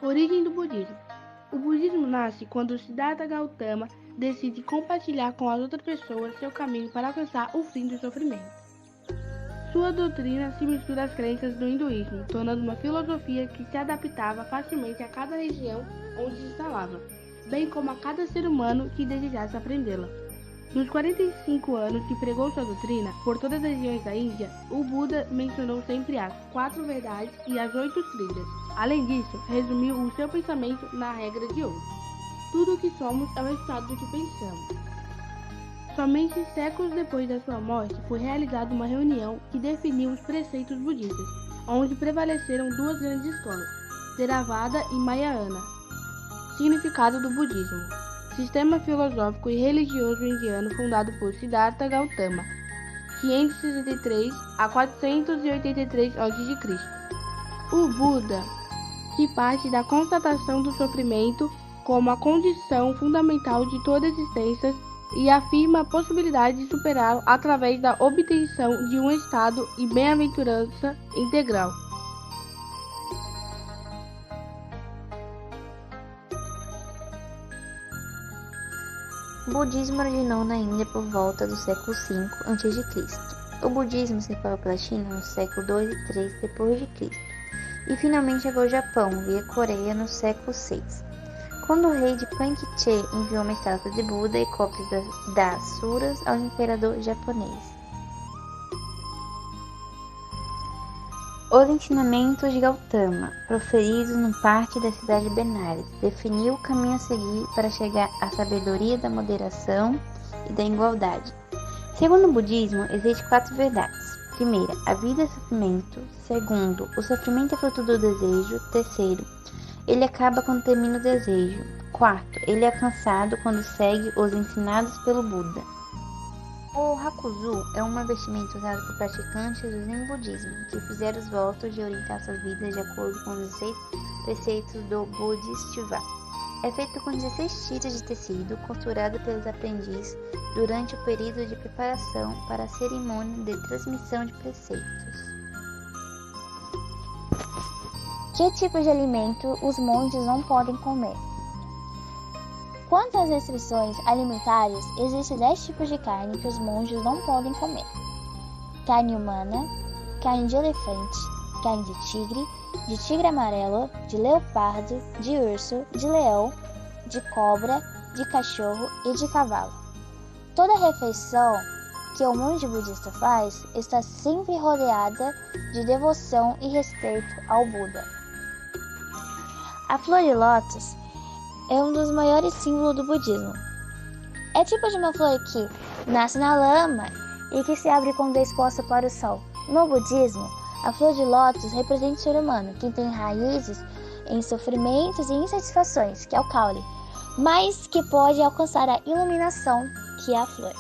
Origem do budismo. O budismo nasce quando o Siddhartha Gautama decide compartilhar com as outras pessoas seu caminho para alcançar o fim do sofrimento. Sua doutrina se mistura às crenças do hinduísmo, tornando uma filosofia que se adaptava facilmente a cada região onde se instalava, bem como a cada ser humano que desejasse aprendê-la. Nos 45 anos que pregou sua doutrina por todas as regiões da Índia, o Buda mencionou sempre as 4 verdades e as 8 trilhas. Além disso, resumiu o seu pensamento na regra de ouro. Tudo o que somos é o resultado do que pensamos. Somente séculos depois da sua morte foi realizada uma reunião que definiu os preceitos budistas, onde prevaleceram 2 grandes escolas, Theravada e Mahayana. Significado do budismo: sistema filosófico e religioso indiano fundado por Siddhartha Gautama, 563 a 483 a.C. O Buda, que parte da constatação do sofrimento como a condição fundamental de toda a existência e afirma a possibilidade de superá-lo através da obtenção de um estado e bem-aventurança integral. O budismo originou na Índia por volta do século V a.C. O budismo se espalhou pela China no século II e III d.C. e finalmente chegou ao Japão via Coreia no século VI, quando o rei de Pangche enviou uma estátua de Buda e cópias das suras ao imperador japonês. Os ensinamentos de Gautama, proferidos no parque da cidade de Benares, definiu o caminho a seguir para chegar à sabedoria da moderação e da igualdade. Segundo o budismo, existem 4 verdades. Primeira, a vida é sofrimento. Segundo, o sofrimento é fruto do desejo. Terceiro, ele acaba quando termina o desejo. Quarto, ele é alcançado quando segue os ensinados pelo Buda. O Hakuzu é uma vestimenta usada por praticantes do Zen budismo, que fizeram os votos de orientar suas vidas de acordo com os 16 preceitos do Bodhisattva. É feito com 16 tiras de tecido, costurado pelos aprendizes durante o período de preparação para a cerimônia de transmissão de preceitos. Que tipo de alimento os monges não podem comer? Quanto às restrições alimentares, existem 10 tipos de carne que os monges não podem comer: carne humana, carne de elefante, carne de tigre amarelo, de leopardo, de urso, de leão, de cobra, de cachorro e de cavalo. Toda refeição que o monge budista faz está sempre rodeada de devoção e respeito ao Buda. A flor de lótus é um dos maiores símbolos do budismo. É tipo de uma flor que nasce na lama e que se abre quando é exposta para o sol. No budismo, a flor de lótus representa o ser humano, que tem raízes em sofrimentos e insatisfações, que é o caule, mas que pode alcançar a iluminação, que é a flor.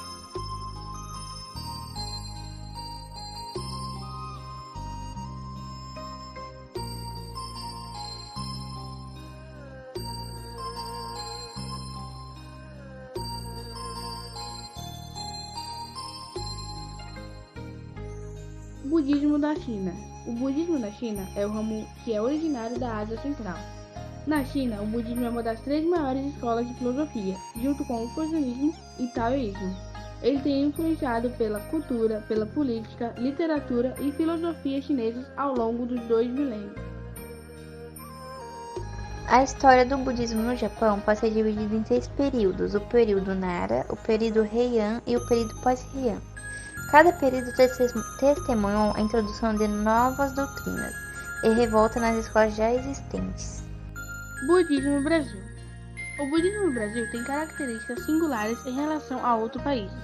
Budismo da China. O budismo da China é o ramo que é originário da Ásia Central. Na China, o budismo é uma das 3 maiores escolas de filosofia, junto com o confucionismo e taoísmo. Ele tem influenciado pela cultura, pela política, literatura e filosofia chinesas ao longo dos 2 milênios. A história do budismo no Japão pode ser dividida em 3 períodos: o período Nara, o período Heian e o período pós-Heian. Cada período testemunhou a introdução de novas doutrinas e revolta nas escolas já existentes. Budismo no Brasil. O budismo no Brasil tem características singulares em relação a outros países.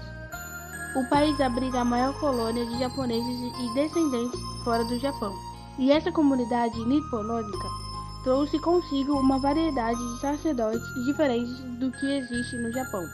O país abriga a maior colônia de japoneses e descendentes fora do Japão, e essa comunidade nipônica trouxe consigo uma variedade de sacerdotes diferentes do que existe no Japão.